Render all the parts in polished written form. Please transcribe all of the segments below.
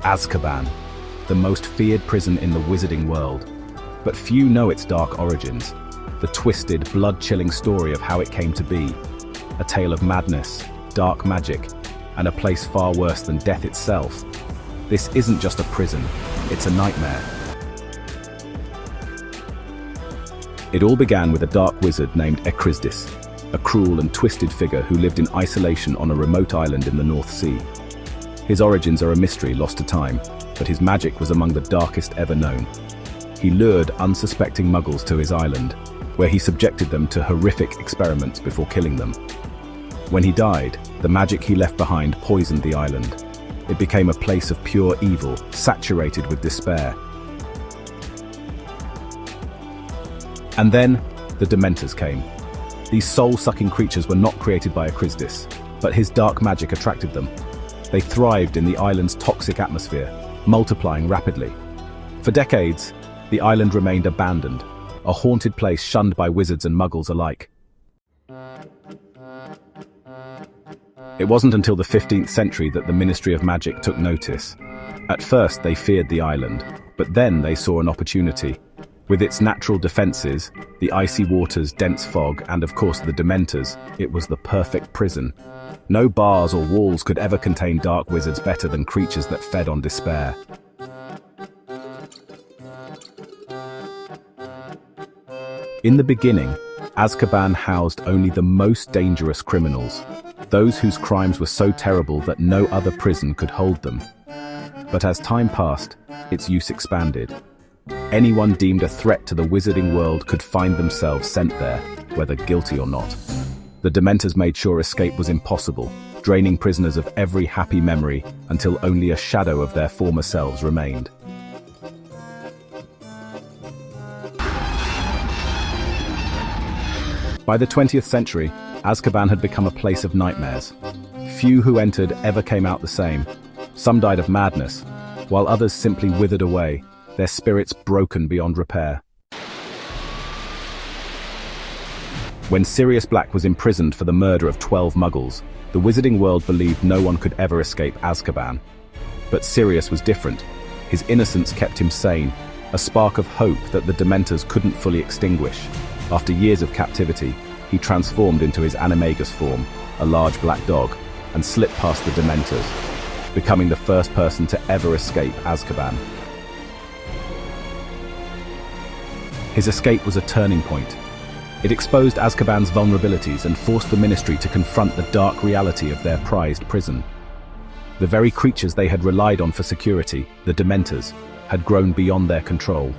Azkaban, the most feared prison in the wizarding world. But few know its dark origins, the twisted, blood-chilling story of how it came to be. A tale of madness, dark magic, and a place far worse than death itself. This isn't just a prison, it's a nightmare. It all began with a dark wizard named Ekrizdis, a cruel and twisted figure who lived in isolation on a remote island in the North Sea. His origins are a mystery lost to time, but his magic was among the darkest ever known. He lured unsuspecting muggles to his island, where he subjected them to horrific experiments before killing them. When he died, the magic he left behind poisoned the island. It became a place of pure evil, saturated with despair. And then, the Dementors came. These soul-sucking creatures were not created by Ekrizdis, but his dark magic attracted them. They thrived in the island's toxic atmosphere, multiplying rapidly. For decades, the island remained abandoned, a haunted place shunned by wizards and muggles alike. It wasn't until the 15th century that the Ministry of Magic took notice. At first, they feared the island, but then they saw an opportunity. With its natural defenses, the icy waters, dense fog, and of course the Dementors, it was the perfect prison. No bars or walls could ever contain dark wizards better than creatures that fed on despair. In the beginning, Azkaban housed only the most dangerous criminals, those whose crimes were so terrible that no other prison could hold them. But as time passed, its use expanded. Anyone deemed a threat to the wizarding world could find themselves sent there, whether guilty or not. The Dementors made sure escape was impossible, draining prisoners of every happy memory until only a shadow of their former selves remained. By the 20th century, Azkaban had become a place of nightmares. Few who entered ever came out the same. Some died of madness, while others simply withered away, their spirits broken beyond repair. When Sirius Black was imprisoned for the murder of 12 muggles, the wizarding world believed no one could ever escape Azkaban. But Sirius was different. His innocence kept him sane, a spark of hope that the Dementors couldn't fully extinguish. After years of captivity, he transformed into his animagus form, a large black dog, and slipped past the Dementors, becoming the first person to ever escape Azkaban. His escape was a turning point. It exposed Azkaban's vulnerabilities and forced the Ministry to confront the dark reality of their prized prison. The very creatures they had relied on for security, the Dementors, had grown beyond their control.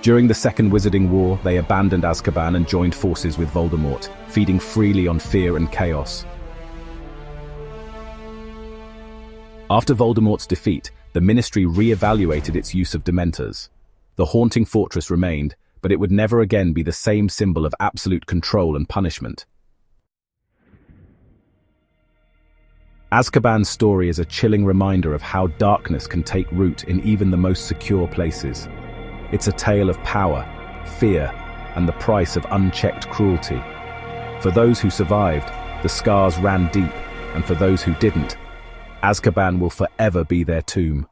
During the Second Wizarding War, they abandoned Azkaban and joined forces with Voldemort, feeding freely on fear and chaos. After Voldemort's defeat, the Ministry re-evaluated its use of Dementors. The haunting fortress remained, but it would never again be the same symbol of absolute control and punishment. Azkaban's story is a chilling reminder of how darkness can take root in even the most secure places. It's a tale of power, fear, and the price of unchecked cruelty. For those who survived, the scars ran deep, and for those who didn't, Azkaban will forever be their tomb.